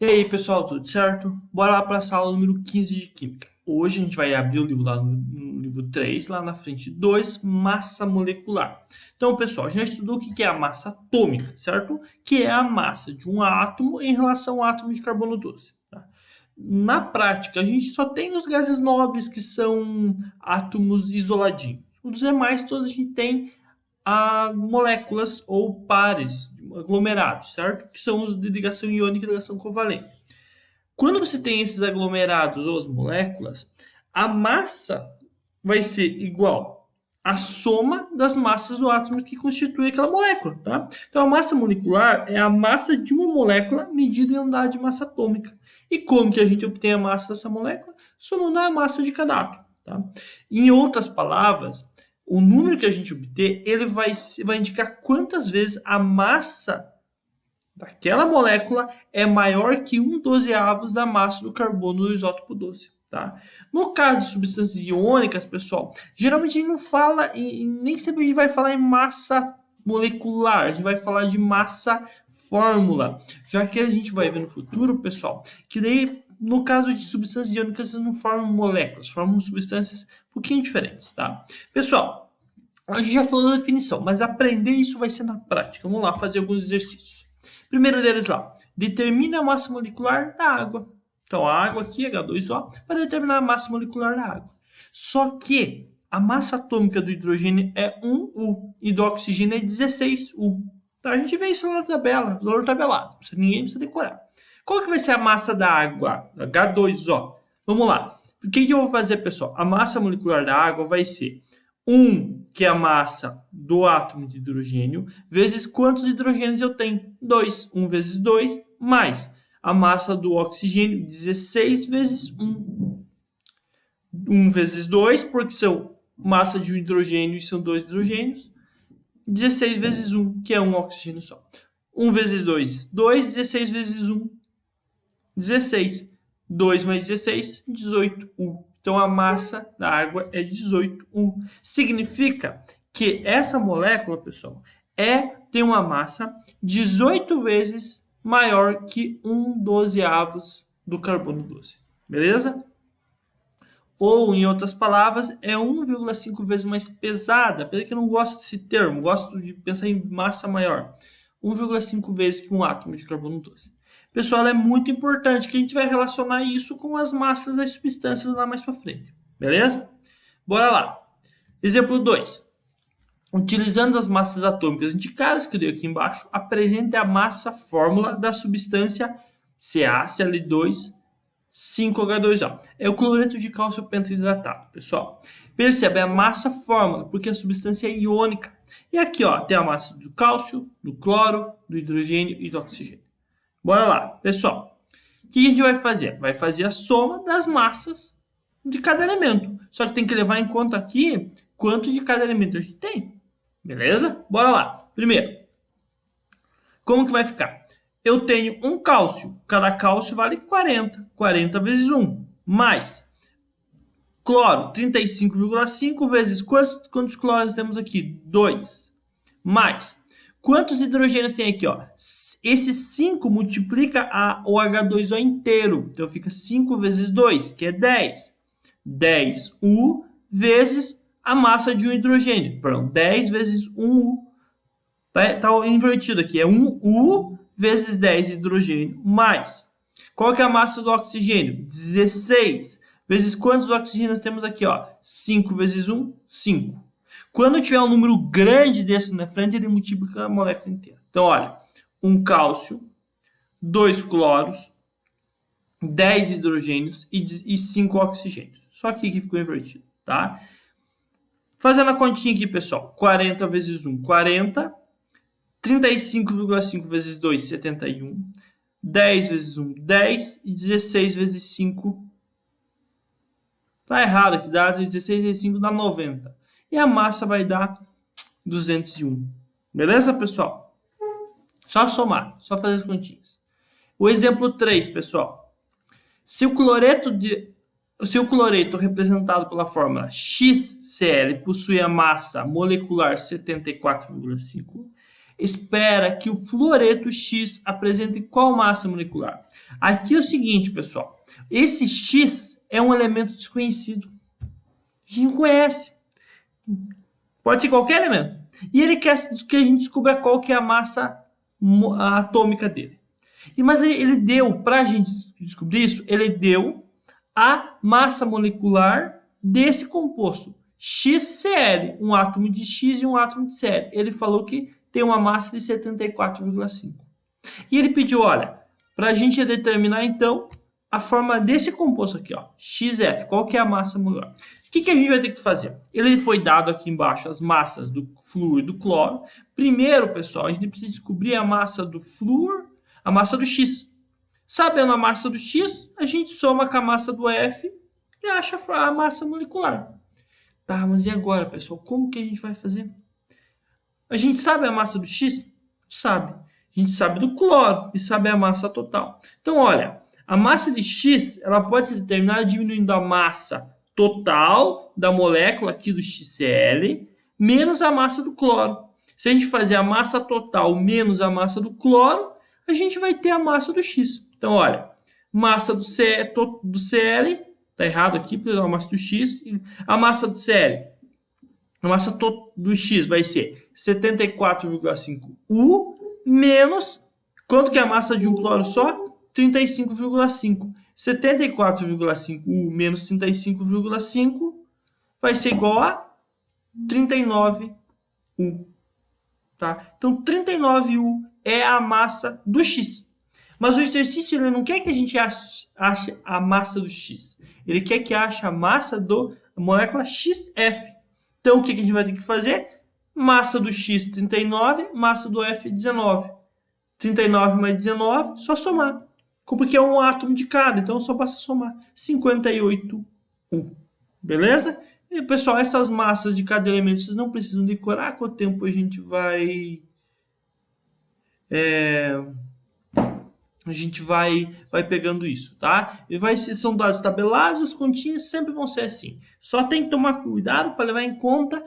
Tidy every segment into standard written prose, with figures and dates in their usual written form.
E aí, pessoal, tudo certo? Bora lá para a sala número 15 de Química. Hoje a gente vai abrir o livro lá no livro 3, lá na frente 2, massa molecular. Então, pessoal, a gente já estudou o que é a massa atômica, certo? Que é a massa de um átomo em relação ao átomo de carbono 12. Tá? Na prática, a gente só tem os gases nobres, que são átomos isoladinhos. Os demais, todos a gente tem moléculas ou pares, aglomerados, certo? Que são os de ligação iônica e ligação covalente. Quando você tem esses aglomerados ou as moléculas, a massa vai ser igual à soma das massas do átomo que constitui aquela molécula, tá? Então a massa molecular é a massa de uma molécula medida em unidade de massa atômica. E como que a gente obtém a massa dessa molécula? Somando a massa de cada átomo, tá? Em outras palavras, o número que a gente obter, ele vai indicar quantas vezes a massa daquela molécula é maior que 1/12 da massa do carbono do isótopo 12. Tá? No caso de substâncias iônicas, pessoal, geralmente a gente não fala, nem sempre a gente vai falar em massa molecular, a gente vai falar de massa fórmula, já que a gente vai ver no futuro, pessoal, que daí, no caso de substâncias iônicas, elas não formam moléculas, formam substâncias um pouquinho diferentes, tá? Pessoal, a gente já falou da definição, mas aprender isso vai ser na prática. Vamos lá fazer alguns exercícios. Primeiro deles lá, determina a massa molecular da água. Então, a água aqui, H2O, para determinar a massa molecular da água. Só que a massa atômica do hidrogênio é 1U e do oxigênio é 16U. Então, a gente vê isso lá na tabela, valor tabelado. Ninguém precisa decorar. Qual que vai ser a massa da água? H2O. Vamos lá. O que eu vou fazer, pessoal? A massa molecular da água vai ser 1, que é a massa do átomo de hidrogênio, vezes quantos hidrogênios eu tenho? 2. 1 vezes 2, mais a massa do oxigênio, 16 vezes 1. 1 vezes 2, porque são massa de um hidrogênio e são 2 hidrogênios. 16 vezes 1, que é um oxigênio só. 1 vezes 2, 2. 16 vezes 1, 16. 2 mais 16, 18U. Então, a massa da água é 18U. Significa que essa molécula, pessoal, tem uma massa 18 vezes maior que 1/12 do carbono 12. Beleza? Ou, em outras palavras, é 1,5 vezes mais pesada. Apesar que eu não gosto desse termo, gosto de pensar em massa maior. 1,5 vezes que um átomo de carbono 12. Pessoal, é muito importante que a gente vai relacionar isso com as massas das substâncias lá mais para frente. Beleza? Bora lá. Exemplo 2. Utilizando as massas atômicas indicadas, que eu dei aqui embaixo, apresente a massa fórmula da substância CaCl2 5H2O. É o cloreto de cálcio pentaidratado, pessoal. Percebe a massa fórmula, porque a substância é iônica. E aqui, ó, tem a massa do cálcio, do cloro, do hidrogênio e do oxigênio. Bora lá, pessoal. O que a gente vai fazer? Vai fazer a soma das massas de cada elemento. Só que tem que levar em conta aqui quanto de cada elemento a gente tem. Beleza? Bora lá. Primeiro, como que vai ficar? Eu tenho um cálcio. Cada cálcio vale 40. 40 vezes 1. Mais cloro, 35,5 vezes quantos cloros temos aqui? 2. Mais quantos hidrogênios tem aqui? Ó? Esse 5 multiplica o H2O inteiro. Então fica 5 vezes 2, que é 10. 10U vezes a massa de um hidrogênio. Perdão, 10 vezes 1U. Tá invertido aqui. É 1U vezes 10 hidrogênio mais. Qual que é a massa do oxigênio? 16. Vezes quantos oxigênios temos aqui? Ó? 5 vezes 1, 5. Quando tiver um número grande desse na frente, ele multiplica a molécula inteira. Então, olha, um cálcio, 2 cloros, 10 hidrogênios e 5 oxigênios. Só aqui que ficou invertido, tá? Fazendo a continha aqui, pessoal. 40 vezes 1, 40. 35,5 vezes 2, 71. 10 vezes 1, 10. E 16 vezes 5. Tá errado aqui, dá 16 vezes 5 dá 90. E a massa vai dar 201. Beleza, pessoal? Só somar, só fazer as continhas. O exemplo 3, pessoal. Se o cloreto representado pela fórmula XCl possui a massa molecular 74,5, espera que o fluoreto X apresente qual massa molecular? Aqui é o seguinte, pessoal. Esse X é um elemento desconhecido. A gente não conhece. Pode ser qualquer elemento. E ele quer que a gente descubra qual que é a massa atômica dele. Mas ele deu, para a gente descobrir isso, ele deu a massa molecular desse composto. XCl, um átomo de X e um átomo de Cl. Ele falou que tem uma massa de 74,5. E ele pediu, olha, para a gente determinar, então, a forma desse composto aqui, ó, XF, qual que é a massa molecular? O que a gente vai ter que fazer? Ele foi dado aqui embaixo as massas do flúor e do cloro. Primeiro, pessoal, a gente precisa descobrir a massa do flúor, a massa do X. Sabendo a massa do X, a gente soma com a massa do F e acha a massa molecular. Tá, mas e agora, pessoal? Como que a gente vai fazer? A gente sabe a massa do X? Sabe. A gente sabe do cloro e sabe a massa total. Então, olha, a massa de X ela pode ser determinada diminuindo a massa total da molécula aqui do XCl menos a massa do cloro. Se a gente fazer a massa total menos a massa do cloro, a gente vai ter a massa do X. Então, olha, massa do Cl, tá errado aqui, porque é a massa do X, a massa do Cl, a massa do X vai ser 74,5 U menos, quanto que é a massa de um cloro só? 35,5. 74,5 U menos 35,5 vai ser igual a 39 U. Tá? Então, 39 U é a massa do X. Mas o exercício ele não quer que a gente ache a massa do X. Ele quer que ache a massa da molécula XF. Então, o que a gente vai ter que fazer? Massa do X, 39, massa do F, 19. 39 mais 19, só somar. Porque é um átomo de cada, então só basta somar. 58 U. Beleza? E, pessoal, essas massas de cada elemento vocês não precisam decorar. Com o tempo a gente vai... vai pegando isso, tá? E são dados tabelados, as continhas sempre vão ser assim. Só tem que tomar cuidado para levar em conta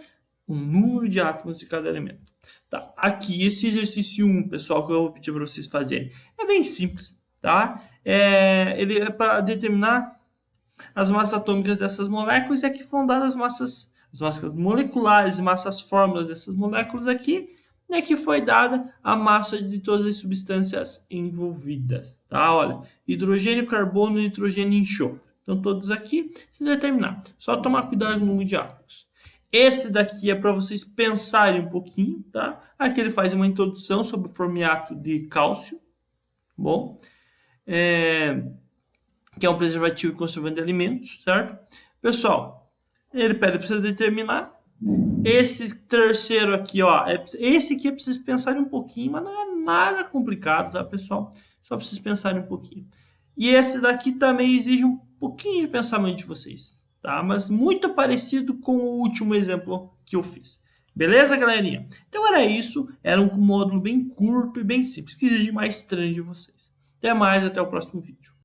o número de átomos de cada elemento. Tá? Aqui, esse exercício 1, pessoal, que eu vou pedir para vocês fazerem, é bem simples, tá? Ele é para determinar as massas atômicas dessas moléculas e aqui foram dadas as massas moleculares, massas fórmulas dessas moléculas aqui, e aqui foi dada a massa de todas as substâncias envolvidas, tá? Olha, hidrogênio, carbono, nitrogênio e enxofre. Então, todos aqui, se determinar. Só tomar cuidado com o número de átomos. Esse daqui é para vocês pensarem um pouquinho, tá? Aqui ele faz uma introdução sobre o formiato de cálcio, bom? Que é um preservativo e conservante de alimentos, certo? Pessoal, ele pede para você determinar. Esse terceiro aqui, ó, esse aqui é para vocês pensarem um pouquinho, mas não é nada complicado, tá, pessoal? Só para vocês pensarem um pouquinho. E esse daqui também exige um pouquinho de pensamento de vocês, tá? Mas muito parecido com o último exemplo que eu fiz. Beleza, galerinha? Então era isso. Era um módulo bem curto e bem simples, que exige mais treino de vocês. Até mais, até o próximo vídeo.